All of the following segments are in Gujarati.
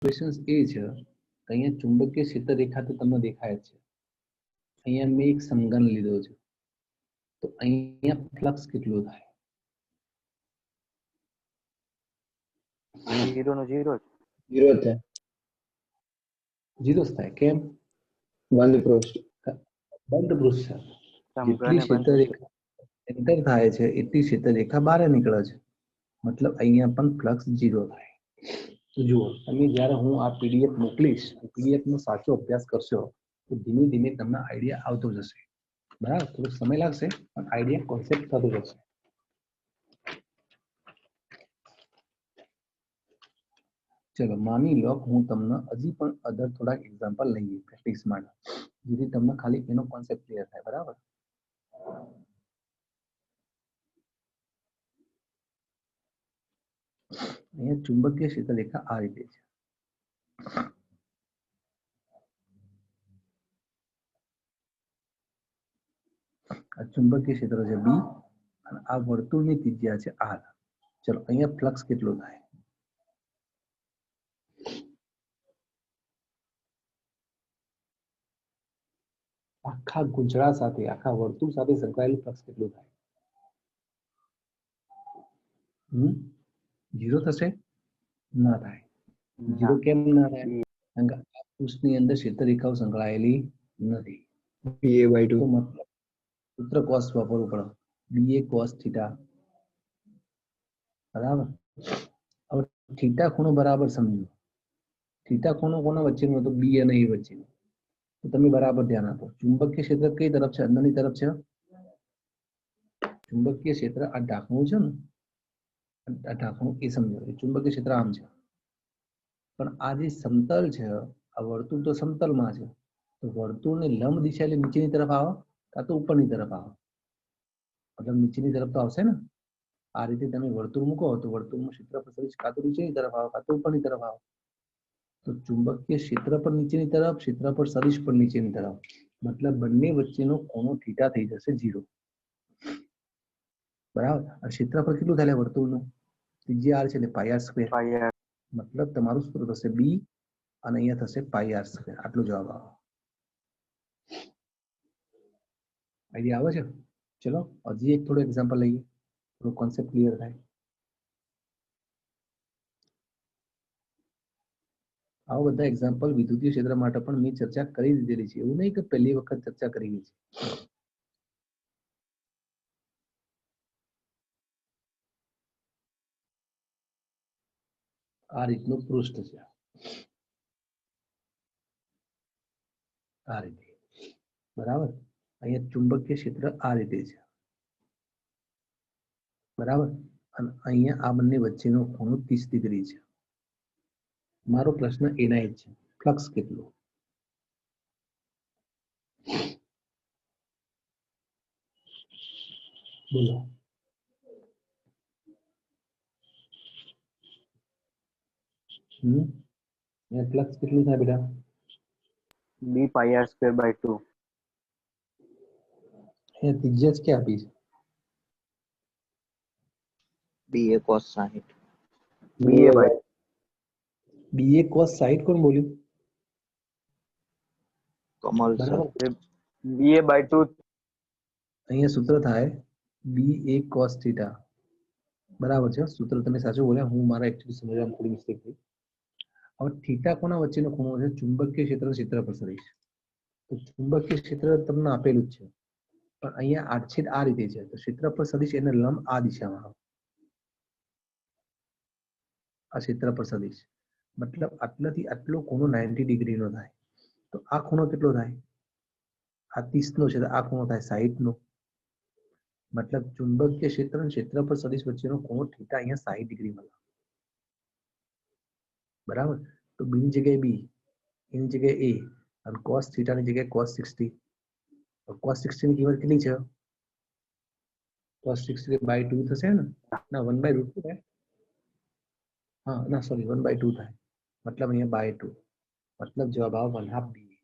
ક્વેશ્ચન એ છે કે અહીંયા ચુંબકીય ક્ષેત્ર રેખા તો તમને દેખાય જ છે. અહીંયા મેં એક સમઘન લીધો છે, તો અહીંયા ફ્લક્સ કેટલું થાય? 0 નો 0 0 થાય. 0 થાય. કેમ? બંધ પૃષ્ઠ. બંધ પૃષ્ઠ. જેટલી સમઘન ક્ષેત્ર રેખા એન્ટર થાય છે એટલી ક્ષેત્ર રેખા બહાર નીકળે છે, મતલબ અહીંયા પણ ફ્લક્સ 0 થાય. તો જુઓ, તમે જ્યારે હું આ પીડીએફ મોકલીશ, પીડીએફ નો સાચો અભ્યાસ કરશો તો ધીમે ધીમે તમને આઈડિયા આવતો જશે. બરાબર, થોડો સમય લાગશે પણ આઈડિયા કોન્સેપ્ટ થતો જશે. ચલો માની લો હું તમને હજી પણ અધર થોડાક એક્ઝામ્પલ લઈએ પ્રેક્ટિસ માટે, જેથી તમને ખાલી એનો કોન્સેપ્ટ ક્લિયર થાય. બરાબર, અહીંયા ચુંબકીય ક્ષેત્ર રેખા આ રીતે છે. આ ચુંબકીય ક્ષેત્ર છે બી અને આ વર્તુળની ત્રિજ્યા છે આર. ચલો અહીંયા ફ્લક્સ કેટલો થાય? આખા ગુજરાત સાથે, આખા વર્તુળ સાથે સંકળાયેલું ફ્લક્સ કેટલું થાય? 0 થશે? ના થાય. 0 કેમ ના થાય? કારણ કે આ પૃષ્ઠની અંદર ક્ષેત્ર રેખાઓ સંકળાયેલી નથી. PA/2. તો મતલબ સૂત્ર cos વાપરવું પડે. BA cos theta. બરાબર. હવે થીટા ખૂણો બરાબર સમજો. થીટા ખૂણો કોના વચ્ચેનો હતો? બી અને એ વચ્ચેનો. તો તમે બરાબર ધ્યાન આપો. ચુંબકીય ક્ષેત્ર કઈ તરફ છે? અંદરની તરફ છે. ચુંબકીય ક્ષેત્ર આ ઢાંકણું છે ને, આ ઢાંકણું એ સમજો. એ ચુંબકીય ક્ષેત્ર આમ છે, પણ આ જે સમતલ છે, આ વર્તુળ તો સમતલમાં છે, તો વર્તુળની લંબ દિશા એટલે નીચેની તરફ આવે કાં તો ઉપરની તરફ આવે. મતલબ નીચેની તરફ તો આવશે ને. આ રીતે તમે વર્તુળ મૂકો તો વર્તુળનું ક્ષેત્રફળ સદિશ કાં તો નીચેની તરફ આવે કાં તો ઉપરની તરફ આવે. તો ચુંબકીય ક્ષેત્ર પણ નીચેની તરફ, ક્ષેત્રફળ સદિશ પણ નીચેની તરફ, મતલબ બંને વચ્ચેનો ખૂણો થીટા થઈ જશે 0. બરાબર. આ ક્ષેત્રફળ કેટલું થાય વર્તુળનું? ત્રિજ્યા r છે એટલે પાઈ r સ્ક્વેર. મતલબ તમારું સૂત્ર થશે બી અને અહીંયા થશે પાઈ r સ્ક્વેર. આટલો જવાબ આવે. આઈડિયા આવે છે? ચલો હજી એક થોડું એક્ઝામ્પલ લઈએ, થોડો કોન્સેપ્ટ ક્લિયર થાય. આવા બધા એક્ઝામ્પલ વિદ્યુતીય ક્ષેત્ર માટે પણ મેં ચર્ચા કરી દીધેલી છે, એવું નહીં કે પહેલી વખત ચર્ચા કરી છે. આ રીતનું પૃષ્ઠ છે, આ રીતે. બરાબર. અહીંયા ચુંબકીય ક્ષેત્ર આ રીતે છે. બરાબર. અને અહીંયા આ બંને વચ્ચેનો ખૂણો 30 ડિગ્રી છે. મારો પ્રશ્ન એના જ છે, ફ્લક્સ કેટલું? બોલો. ફ્લક્સ કેટલું થાય બેટા? b pi r²/2. અહીંયા ત્રિજ્યા જ ક્યાં આપી છે? BA cos 60. BA cos 60 કોણ બોલ્યું? કમલ સર. બરાબર. ba/2. અહીંયા સૂત્ર થાય BA cos થીટા. બરાબર છે, સૂત્ર તમે સાચું બોલ્યા. હું મારા એકચ્યુઅલી સમજવામાં થોડી મિસ્ટેક થઈ. હવે થીટા કોના વચ્ચેનો ખૂણો છે? ચુંબકીય ક્ષેત્ર ક્ષેત્રફળ સદિશ. તો ચુંબકીય ક્ષેત્ર તમને આપેલું જ છે, પણ અહીંયા આડછેદ આ રીતે છે, તો ક્ષેત્રફળ સદિશ એને લંબ આ દિશામાં આવે. આ ક્ષેત્રફળ સદિશ મતલબ આટલાથી આટલો ખૂણો 90 ડિગ્રીનો થાય. તો આ ખૂણો કેટલો થાય? આ 30 નો છે, તો આ ખૂણો થાય 60 નો. મતલબ ચુંબકીય ક્ષેત્ર અને ક્ષેત્રફળ સદિશ વચ્ચેનો ખૂણો થીટા અહીંયા 60 ડિગ્રી મળે. બરાબર. તો બી ની જગ્યાએ બી, એની જગ્યાએ એ, અને cos થીટાની જગ્યાએ cos 60. cos 60 ની કિંમત કેટલી છે? cos 60/2 થશે ને? ના, 1/√2 થાય. હા, ના સોરી, 1/2 થાય. મતલબ અહીંયા by2. મતલબ જવાબ આવે 1/2 BA.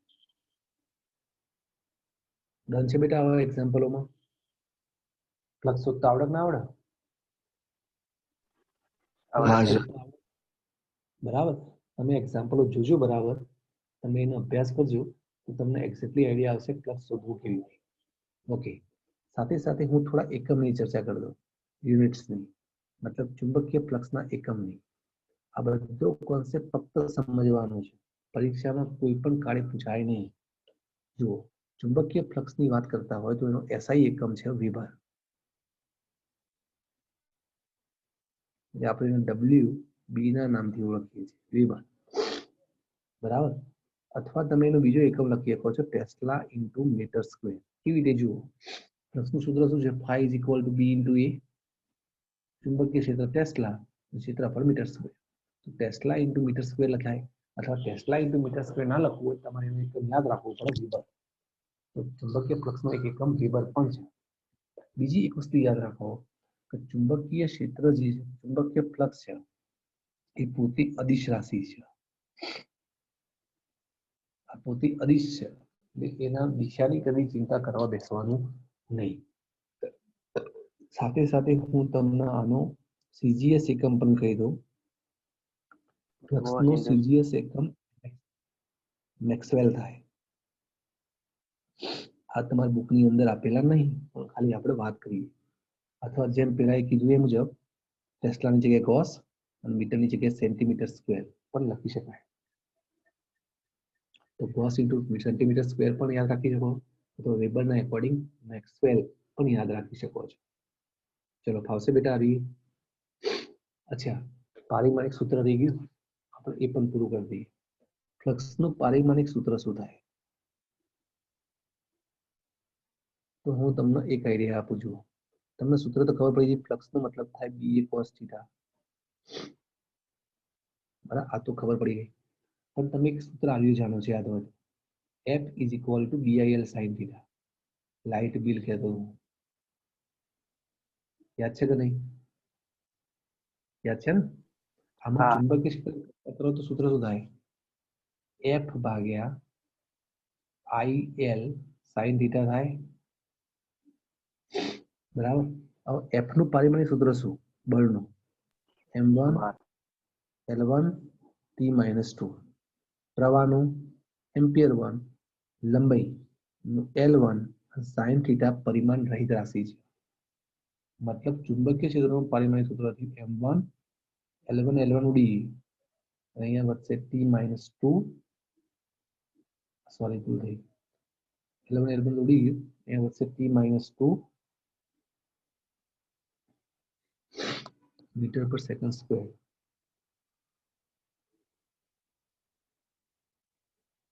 ડન છે બેટા? હવે એક્ઝામ્પલોમાં ફ્લક્સ શોધતા આવડે ના આવડે? હા સર. બરાબર. તમે એક્ઝામ્પલો જોજો બરાબર, તમે એનો અભ્યાસ કરજો તો તમને એક્ઝેક્ટલી આઈડિયા આવશે ફ્લક્સ શોધવું કેવી રીતે. ઓકે, સાથે સાથે હું થોડા એકમની ચર્ચા કરી દઉં, યુનિટ્સની, મતલબ ચુંબકીય ફ્લક્સના એકમની. આ બધો કોન્સેપ્ટ ફક્ત સમજવાનો છે, પરીક્ષામાં કોઈ પણ કાર્ય પૂછાય નહીં. જુઓ, ચુંબકીય ફ્લક્સની વાત કરતા હોય તો એનો એસઆઈ એકમ છે વીબર. આપણે એને WB ના નામથી ઓળખીએ છીએ, વીબર. બરાબર. અથવા તમે એનો બીજો એકમ લખી શકો છો, ટેસ્લા ઇન્ટુ મીટર સ્ક્વેર. કેવી રીતે જુઓ, ફ્લક્સનું સૂત્ર શું છે? phi is equal to B into A. ચુંબકીય ક્ષેત્ર ટેસ્લા, ક્ષેત્રફળ મીટર સ્ક્વેર. તો ટેસ્લા ઇન્ટુ મીટર સ્ક્વેર લખાય, અથવા ટેસ્લા ઇન્ટુ મીટર સ્ક્વેર ના લખવું હોય તમારે એનું એકમ યાદ રાખવું પડે, વીબર. તો ચુંબકીય ફ્લક્સનો એક એકમ વીબર પણ છે. બીજી એક વસ્તુ યાદ રાખો કે ચુંબકીય ક્ષેત્ર જે છે, ચુંબકીય ફ્લક્સ છે, એ પોતે અદિશ રાશિ છે. આ પોતે અદિશ છે, એટલે એના દિશાની કદી ચિંતા કરવા બેસવાનું નહીં. સાથે સાથે હું તમને આનો સીજીએસ એકમ પણ કહી દઉં. ફ્લક્સનો સીજીએસ એકમ મેક્સવેલ થાય. આ તમારી બુકની અંદર આપેલા નહીં, પણ ખાલી આપણે વાત કરીએ. અથવા જેમ પેલા કીધું એ મુજબ ટેસ્લાની જગ્યાએ ગોસ અને મીટરની જગ્યાએ સેન્ટીમીટર સ્ક્વેર પણ લખી શકાય. તો ગોસ ઇન્ટુ સેન્ટીમીટર સ્ક્વેર પણ યાદ રાખી શકો, તો વેબરના એકોર્ડિંગ મેક્સવેલ પણ યાદ રાખી શકો છો. ચલો, ફાવશે બેટા? આવી. અચ્છા, પારિમાણિક સૂત્ર રહી ગયું, આપણે એ પણ પૂરું કરી દઈએ. ફ્લક્સનું પારિમાણિક સૂત્ર શું થાય? તો હું તમને એક આઈડિયા આપું છું. તમને સૂત્ર તો ખબર પડી ગઈ, ફ્લક્સનો મતલબ થાય BA cos થીટા. બરાબર, આ તો ખબર પડી ગઈ. પણ તમે એક સૂત્ર આવ્યું જાણો છો, યાદ હોય તો, F is equal to BIL sin theta. Light bill કહેતો હું, યાદ છે કે નહીં? યાદ છે ને? આમાં ચુંબકીય ક્ષેત્ર તો સૂત્ર શું થાય? F ભાગ્યા IL sin થીટા થાય. બરાબર. હવે F નું પારિમાણિક સૂત્ર શું? બળનું m1 L1 T-2. પ્રવાહનું એમ્પિયર 1, લંબાઈ L1, sin થીટા પરિમાણ રહિત રાશિ છે. મતલબ ચુંબકીય ક્ષેત્રનું પારિમાણિક સૂત્ર m1 L1 ઉડી ગયું, અહીંયા વધશે T-2. સોરી, ભૂલ થઈ. L1 ઉડી ગયું, અહીંયા વધશે T-2 મીટર પર સેકન્ડ સ્ક્વેર.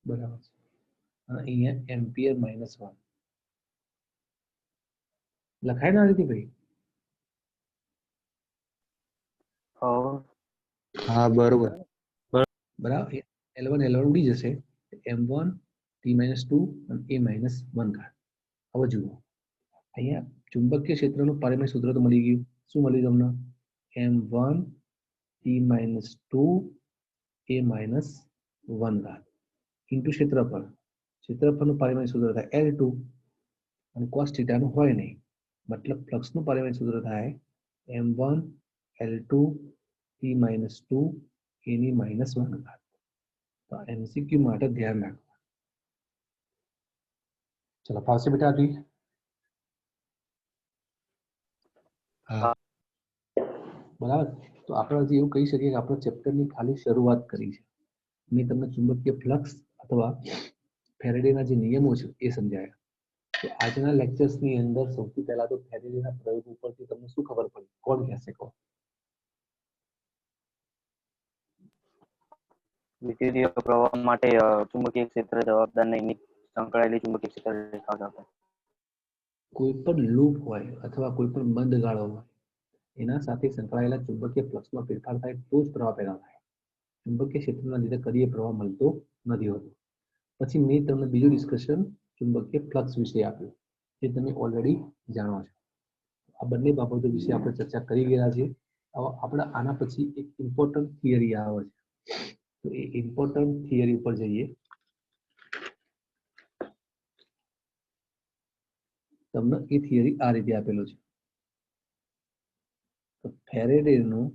બરાબર છે. અને અહીંયા એમ્પિયર -1 લખાય ના રીતે ભાઈ? હા બરોબર. બરાબર. L1 ઉડી જશે, m1 T-2 અને A-1 ઘાત. હવે જુઓ, અહીંયા ચુંબકીય ક્ષેત્રનું પારિમાણિક સૂત્ર તો મળી ગયું. શું મળ્યું તમને? m1 T-2 A-1 ઘાત ઇન્ટુ ક્ષેત્રફળ. ક્ષેત્રફળનું પારિમાણિક સૂત્ર થાય L2 અને cos થીટાનું હોય નહીં, મતલબ ફ્લક્સનું પારિમાણિક સૂત્ર થાય m1 L2 T-2 A-1 ઘાત. તો MCQ માટે ધ્યાન રાખો. ચલો, ફાવશે બેટા? આથી બરાબર. તો આપણે હજી એવું કહી શકીએ કે આપણે ચેપ્ટરની ખાલી શરૂઆત કરી છે. મેં તમને ચુંબકીય ફ્લક્સ અથવા ફેરેડેના જે નિયમો છે એ સમજાયા. તો આજના લેક્ચર્સની અંદર સૌથી પહેલા તો ફેરેડેના પ્રયોગ ઉપરથી તમને શું ખબર પડી? કોણ કહેશે? કહો. વિદ્યુતીય પ્રવાહ માટે ચુંબકીય ક્ષેત્ર જવાબદાર નહીં, સંકળાયેલી ચુંબકીય ક્ષેત્ર રેખા સાથે. કોઈ પણ લૂપ હોય અથવા કોઈ પણ બંધ ગાળો હોય, એના સાથે સંકળાયેલા ચુંબકીય ફ્લક્સમાં ફેરફાર થાય તો જ પ્રવાહ પેદા થાય. ચુંબકીય ક્ષેત્રના લીધે કદી પ્રવાહ મળતો નથી હોતો. પછી મેં તમને બીજું ડિસ્કશન ચુંબકીય ફ્લક્સ વિશે આપ્યું, જે તમે ઓલરેડી જાણો છો. આ બંને બાબતો વિશે આપણે ચર્ચા કરી ગયા છીએ. હવે આપણે આના પછી એક ઇમ્પોર્ટન્ટ થિયરી આવે છે, તો એ ઇમ્પોર્ટન્ટ થિયરી ઉપર જઈએ. તમને એ થિયરી આ રીતે આપેલો છે. તો ફેરેડેનું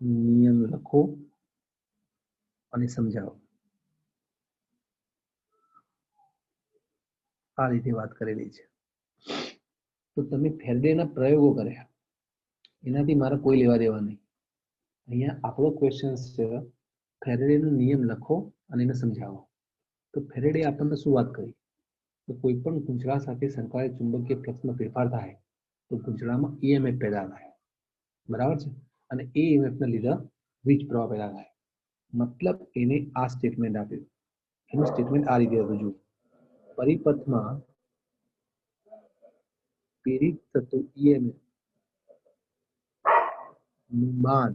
નિયમ લખો અને સમજાવો. આ રીતે વાત કરેલી છે. તો તમે ફેરેડેના પ્રયોગો કર્યા, એનાથી મારે કોઈ લેવા દેવા નહીં. અહીંયા આપણો ક્વેશ્ચન છે ફેરેડેનો નિયમ લખો અને એને સમજાવો. તો ફેરેડે આપણને શું વાત કરી? તો કોઈ પણ ગુંચળા સાથે સંકળાયેલ ચુંબકીય ફ્લક્સમાં ફેરફાર થાય તો ગુંચળામાં EMF પેદા થાય, બરાબર છે? અને એ EMF ના લીધે વીજ પ્રવાહ પેદા થાય. મતલબ એને આ સ્ટેટમેન્ટ આપ્યું. એનું સ્ટેટમેન્ટ આ રીતે હતું, જુઓ. પરિપથમાં પ્રેરિત થતું EMF નું માન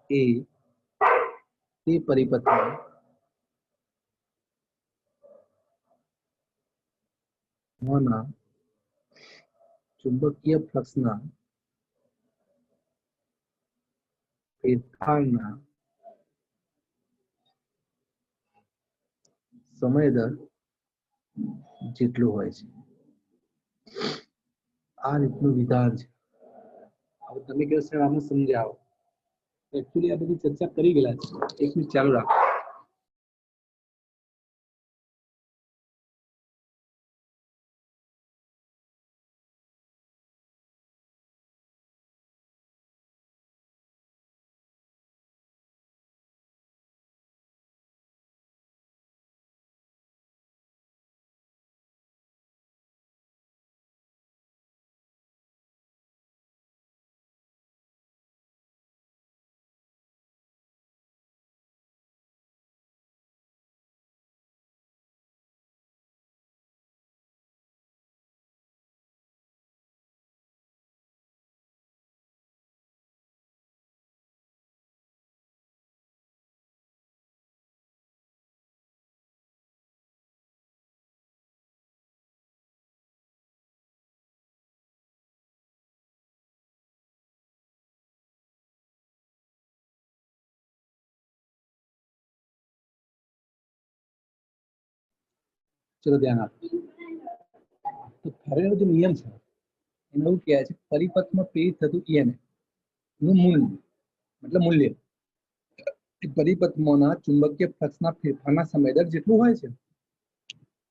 એ તે પરિપથમાં હોવાના ચુંબકીય ફ્લક્સના ફેરફારના સમય દર જેટલું હોય છે. આ રીતનું વિધાન છે. હવે તમે કહો સર આમાં સમજાવો. એકચ્યુઅલી આ બધી ચર્ચા કરી ગયેલા છે. એક મિનિટ ચાલુ રાખો. ચલો ધ્યાન આપો. તો ફેરેડેનો જે નિયમ છે એમાં એવું કહે છે પરિપથમાં પ્રેરિત થતું EMF નું મૂલ્ય, મતલબ મૂલ્ય એ પરિપથમાંના ચુંબકીય ફ્લક્સના ફેરફારના સમય દર જેટલું હોય છે.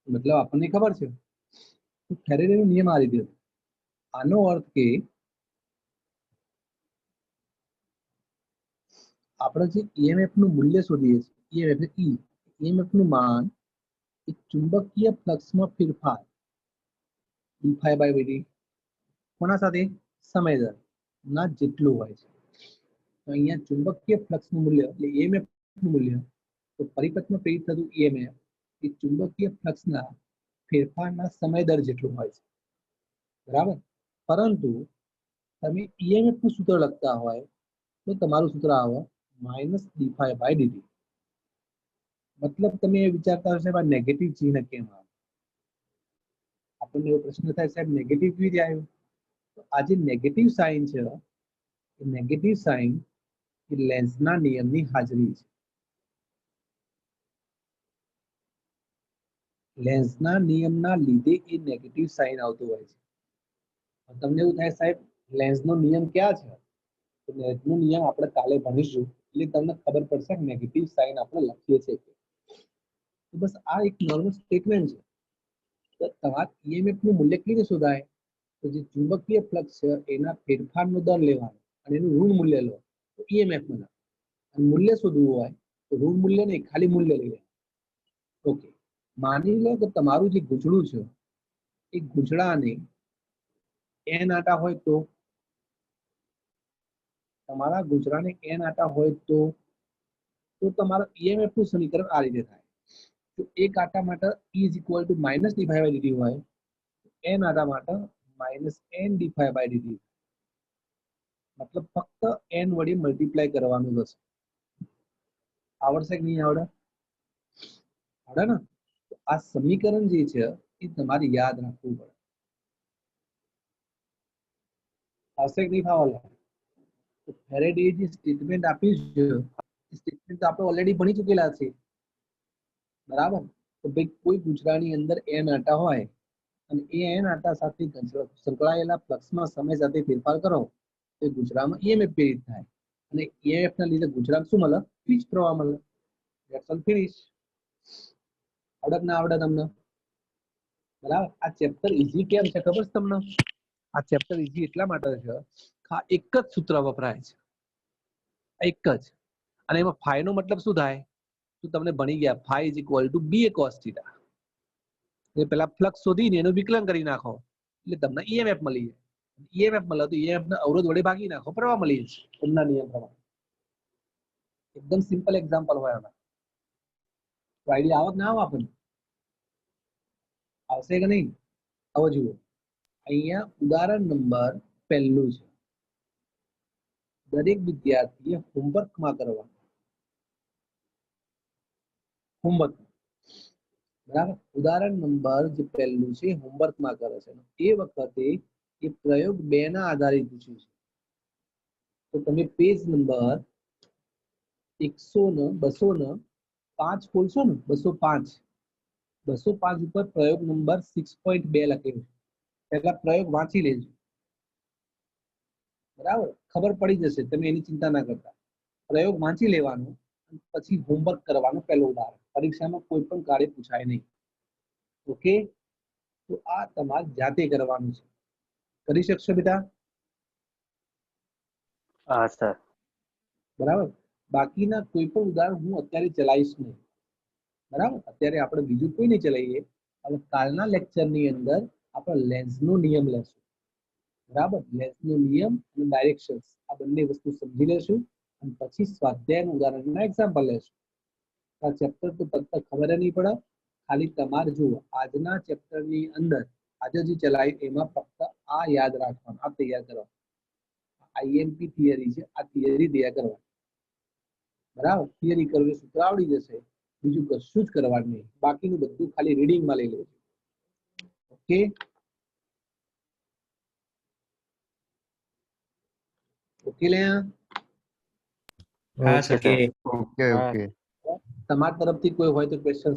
મતલબ આપણને ખબર છે. તો ફેરેડેનો નિયમ આ રીતે હતો. આનો અર્થ કે આપણે જે EMF નું મૂલ્ય શોધીએ છીએ, EMF નું માન એ ચુંબકીય ફ્લક્સમાં ફેરફાર dϕ/dt કોના સાથે? સમય દર ના જેટલું હોય છે. તો અહીંયા ચુંબકીય ફ્લક્સનું મૂલ્ય એટલે EMF નું મૂલ્ય, તો પરિપથમાં પ્રેરિત થતું EMF એ ચુંબકીય ફ્લક્સના ફેરફારના સમય દર જેટલું હોય છે, બરાબર? પરંતુ તમે EMF નું સૂત્ર લખતા હોય તો તમારું સૂત્ર આવે -dϕ/dt. મતલબ તમે વિચારતા હશો આ નેગેટિવ ચિહ્ન કેમ આવે? આપણને એવો પ્રશ્ન થાય, સાહેબ નેગેટિવ કેવી રીતે આવ્યું? તો આ જે નેગેટિવ સાઇન છે એ નેગેટિવ સાઇન એ લેન્ઝના નિયમની હાજરી છે. લેન્ઝના નિયમના લીધે એ નેગેટિવ સાઇન આવતું હોય છે. તમને એવું થાય સાહેબ લેન્ઝનો નિયમ ક્યાં છે? તો લેન્ઝનો નિયમ આપણે કાલે ભણીશું એટલે તમને ખબર પડશે કે નેગેટિવ સાઇન આપણે લખીએ છીએ. તો બસ આ એક નોર્મલ સ્ટેટમેન્ટ છે. તો તમારે EMF નું મૂલ્ય કેવી રીતે શોધાય? તો જે ચુંબકીય ફ્લક્સ છે એના ફેરફારનો દર લેવાનો અને એનું ઋણ મૂલ્ય લો તો EMF મળે. અને મૂલ્ય શોધવું હોય તો ઋણ મૂલ્ય નહીં, ખાલી મૂલ્ય લઈ લેવાનું. ઓકે, માની લો કે તમારું જે ગૂંચળું છે એ ગૂંચળાને n આટા હોય તો તમારા ગૂંચળાને n આટા હોય તો તમારા EMF નું સમીકરણ આ રીતે થાય. તો એક આટા માટે E = -dϕ/dt હોય, n આટા માટે -n/dϕ/dt. મતલબ ફક્ત n વડે મલ્ટીપ્લાય કરવાનું થશે. આવડશે કે નહીં આવડે? આવડે ને? તો આ સમીકરણ જે છે એ તમારે યાદ રાખવું પડે. આવશે કે નહીં આવડે? તો ફેરેડે જે સ્ટેટમેન્ટ આપ્યું છે એ સ્ટેટમેન્ટ તો આપણે ઓલરેડી ભણી ચૂકેલા છે, બરાબર? તો ભાઈ કોઈ ગૂંચળાની અંદર n આટા હોય અને એ n આટા સાથે સંકળાયેલા ફ્લક્સમાં સમય સાથે ફેરફાર કરો તો એ ગુજરાતમાં ઈએમએફ પ્રેરિત થાય અને ઈએમએફ ના લીધે ગુજરાત શું મળે? વીજ પ્રવાહ મળે. That's all finish. આવડત ના આવડે તમને? બરાબર. આ ચેપ્ટર ઈઝી કેમ છે ખબર છે તમને? આ ચેપ્ટર ઈઝી એટલા માટે છે કે આ એક જ સૂત્ર વપરાય છે, એક જ. અને એમાં ફાઈ નો મતલબ શું થાય? તો તમને ભણી ગયા phi is equal to BA cos theta. એ પેલા ફ્લક્સ શોધીને એનું વિકલન કરી નાખો એટલે તમને ઈએમએફ મળી જાય. ઈએમએફ મળે તો ઈએમએફ ના અવરોધ વડે ભાગી નાખો, પ્રવાહ મળી જશે. ઓહમના નિયમ પ્રમાણે. એકદમ સિમ્પલ એક્ઝામ્પલ હોય આમાં. તો આઈડિયા આવત ના આવે આપણને? આવશે કે નહીં? હવે જુઓ, અહીંયા ઉદાહરણ નંબર પહેલું છે. દરેક વિદ્યાર્થીએ હોમવર્કમાં કરવાનું. હોમવર્ક, બરાબર. ઉદાહરણ નંબર જે પહેલું છે હોમવર્કમાં કરે છે. એ વખતે એ પ્રયોગ 2 ના આધારે પૂછ્યું છે. તો તમે પેજ નંબર 205 ખોલશો ને, 205 ઉપર પ્રયોગ નંબર 6.2 લખેલું છે. પહેલા પ્રયોગ વાંચી લેજો, બરાબર. ખબર પડી જશે, તમે એની ચિંતા ના કરતા. પ્રયોગ વાંચી લેવાનો પછી હોમવર્ક કરવાનું. પહેલું ઉદાહરણ પરીક્ષામાં કોઈ પણ કાર્ય પૂછાય નહીં. ઓકે, તો આ તમારે જાતે કરવાનું છે. કરી શકશો બેટા? હા સર. બરાબર. બાકીના કોઈ પણ ઉદાહરણ હું અત્યારે ચલાવીશ નહીં, બરાબર. અત્યારે આપણે બીજું કોઈ નહીં ચલાવીએ. હવે કાલના લેક્ચરની અંદર આપણે લેન્સનો નિયમ લેશું, બરાબર. લેન્સનો નિયમ અને ડાયરેક્શન્સ આ બંને વસ્તુ સમજી લેશું અને પછી સ્વાધ્યાયનું ઉદાહરણના એક્ઝામ્પલ લેશું. આ ચેપ્ટર તો તરત ખબર નહીં પડે. ખાલી તમારે જુઓ, આજના ચેપ્ટરની અંદર આજે જે ચલાવી એમાં ફક્ત આ યાદ રાખવાનું, આ તૈયાર કરવાનું. આઈએમપી થિયરી છે, આ થિયરી તૈયાર કરવાની, બરાબર. થિયરી કરવી, સૂત્ર આવડી જશે, બીજું કશું જ કરવાનું નહીં. બાકીનું બધું ખાલી રીડિંગમાં લઈ લેજો. ઓકે, ઓકે લે. Okay sir. Okay okay. તમારા તરફથી કોઈ હોય તો ક્વેશ્ચન